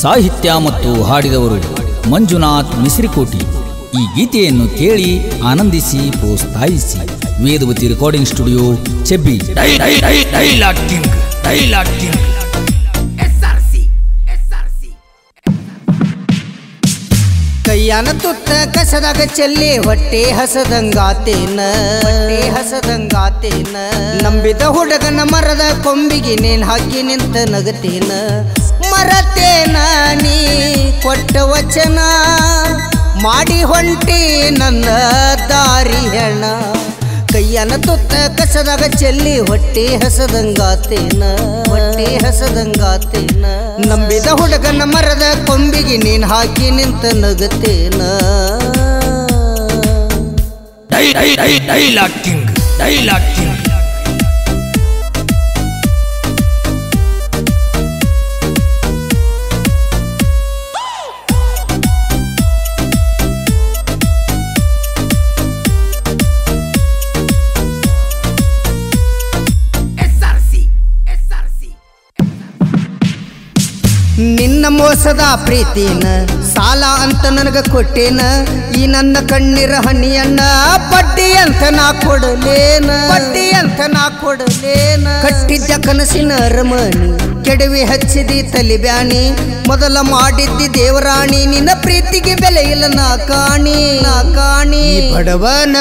ಸಾಹಿತ್ಯ ಮತ್ತು ಹಾಡಿದವರು ಮಂಜುನಾಥ್ ಮಿಸ್ರಿಕೋಟಿ. ಈ ಗೀತೆಯನ್ನು ಕೇಳಿ ಆನಂದಿಸಿ ಪ್ರೋತ್ಸಾಹಿಸಿ. Vedavati recording studio, ಚೆಬ್ಬಿ. ಕೈಯಾನ ತುತ್ತ ಕಸದಾಗ ಚೆಲ್ಲಿ ಹೊಟ್ಟೆ ಹಸದಂಗಾತೇನ ನಂಬಿದ ಹುಡುಗನ ಮರದ ಕೊಂಬಿಗೆ ನೇನ್ ಹಾಕಿ ನಿಂತ ನಗತೇನ. ಮರತೇನ ನೀ ಕೊಟ್ಟ ವಚನ, ಮಾಡಿ ಹೊಂಟಿ ನನ್ನ ದಾರಿ ಹೆಣ. ಕೈಯಾನ ತುತ್ತ ಕಸದಾಗ ಚೆಲ್ಲಿ ಹೊಟ್ಟೆ ಹಸದಂಗಾತೇನ ನಂಬಿದ ಹುಡುಗನ ಮರದ ಕೊಂಬಿಗೆ ನೀನ್ ಹಾಕಿ ನಿಂತ ನಗತೇನ. ನಿನ್ನ ಮೋಸದ ಪ್ರೀತಿನ ಸಾಲ ಅಂತ ನನಗ ಕೊಟ್ಟೇನ. ಈ ನನ್ನ ಕಣ್ಣೀರ ಹನಿಯನ್ನ ಬಡ್ಡಿ ಅಂತ ನಾ ಕೊಡಲೇನ. ಕಟ್ಟಿದ್ದ ಕನಸಿನ ಅರಮನಿ ಕೆಡವಿ ಹಚ್ಚಿದಿ ತಲಿ ಬ್ಯಾನಿ. ಮೊದಲ ಮಾಡಿದ್ದಿ ದೇವರಾಣಿ, ನಿನ್ನ ಪ್ರೀತಿಗೆ ಬೆಲೆ ಇಲ್ಲ ನಾ ಕಾಣಿ. ಬಡವನ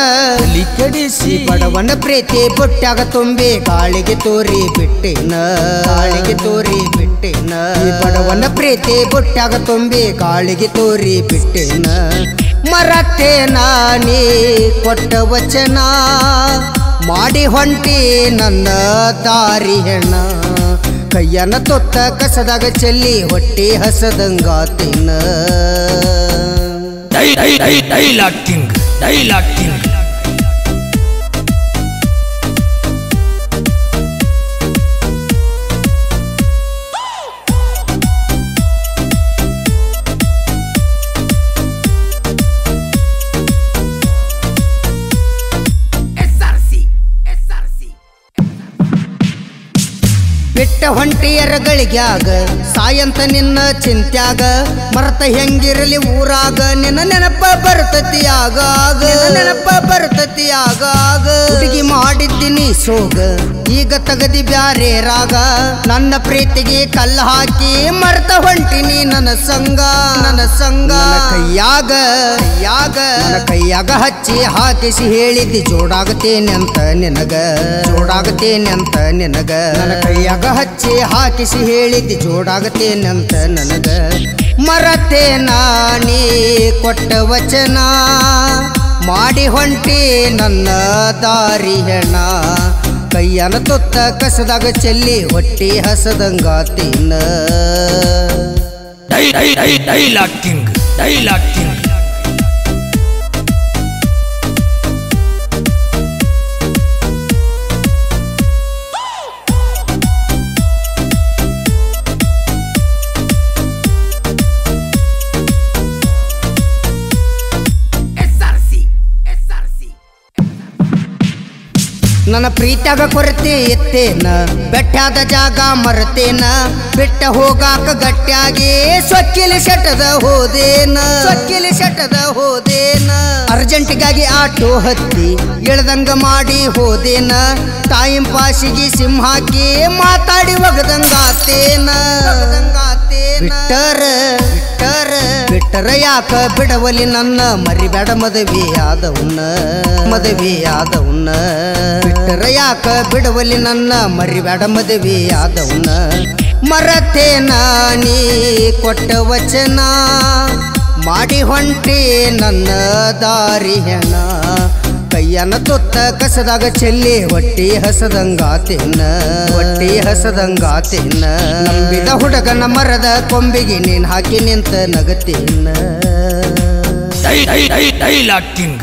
ಕೆಡಿಸಿ ಬಡವನ ಪ್ರೀತಿ ಬೊಟ್ಟಾಗ ತುಂಬಿ ಗಾಳಿಗೆ ತೋರಿ ಬಿಟ್ಟೇನ. ಬಡವನ ಪ್ರೀತಿ ಬೊಟ್ಟಾಗ ತುಂಬಿ ಗಾಳಿಗೆ ತೋರಿ ಬಿಟ್ಟೇನ. ಮರತೇನ ನೀ ಕೊಟ್ಟ ವಚನ, ಮಾಡಿ ಹೊಂಟಿ ನನ್ನ ದಾರಿ ಹೆಣ. ಕೈಯನ ತೊತ್ತ ಕಸದಾಗ ಚೆಲ್ಲಿ ಹೊಟ್ಟೆ ಹಸದಂಗಾತೇನ. ಬಿಟ್ಟ ಹೊಂಟಿಯರ ಗಳಿಗ್ಯಾಗ ಸಾಯಂತ ನಿನ್ನ ಚಿಂತ್ಯಾಗ. ಮರತ ಹೆಂಗಿರಲಿ ಊರಾಗ ನಿನ್ನ ನೆನಪ ಬರ್ತತಿ ಆಗಾಗ. ಹುಡುಗಿ ಮಾಡಿದ್ದೀನಿ ಸೋಗ, ಈಗ ತಗದಿ ಬ್ಯಾರೆ ರಾಗ. ನನ್ನ ಪ್ರೀತಿಗೆ ಕಲ್ಲ ಹಾಕಿ ಮರ್ತ ಹೊಂಟಿನಿ ನನ್ನ ಸಂಗ. ಕೈಯಾಗ ಹಚ್ಚಿ ಹಾಕಿಸಿ ಹೇಳಿದ್ದಿ ಜೋಡಾಗತೇನೆ ಅಂತ ನಿನಗ. ನನ್ನ ಕೈಯಾಗ ಹಚ್ಚಿ ಹಾಕಿಸಿ ಹೇಳಿದ್ದಿ ಜೋಡಾಗತೇನಂತ ನನಗ. ಮರತೇನ ನೀ ಕೊಟ್ಟ ವಚನ, ಮಾಡಿ ಹೊಂಟಿ ನನ್ನ ದಾರಿ ಹೆಣ. ಕೈಯನ ತೊತ್ತ ಕಸದಾಗ ಚೆಲ್ಲಿ ಹೊಟ್ಟಿ ಹಸದಂಗಾತೇನ. ನನ್ನ ಪ್ರೀತ್ಯಾಗ ಕೊರತೆ ಎತ್ತೇನ, ಬೆಟ್ಟಾದ ಜಾಗ ಮರತೇನ. ಬಿಟ್ಟ ಹೋಗಾಕ ಗಟ್ಟ್ಯಾಗಿ ಸೊಕ್ಕಿಲಿ ಶಟದ ಹೋದೇನ. ಅರ್ಜೆಂಟಿಗಾಗಿ ಆಟೋ ಹತ್ತಿ ಇಳ್ದಂಗ ಮಾಡಿ ಹೋದೇನ. ಟೈಮ್ ಪಾಸಿಗೆ ಸಿಮ್ ಹಾಕಿ ಮಾತಾಡಿ ಒಗದಂಗಾತೇನ. ಬಿಟ್ಟರ ಯಾಕ ಬಿಡವಲಿ ನನ್ನ, ಮರಿಬೇಡ ಮದುವೆ ಆದವನ್ನ. ಬಿಟ್ಟರ ಯಾಕ ಬಿಡವಲಿ ನನ್ನ, ಮರಿಬೇಡ ಮದುವೆ ಆದವನ್ನ. ಮರತೇನ ನೀ ಕೊಟ್ಟ ವಚನ, ಮಾಡಿ ಹೊಂಟಿ ನನ್ನ ದಾರಿ ಹೆಣ. ಕೈಯನ ತೊತ್ತ ಕಸದಾಗ ಚೆಲ್ಲಿ ಹೊಟ್ಟಿ ಹಸದಂಗಾತೇನ. ನಂಬಿದ ಹುಡುಗನ ಮರದ ಕೊಂಬಿಗೆ ನೀನ್ ಹಾಕಿ ನಿಂತ ನಗತೇನ. Dialogue king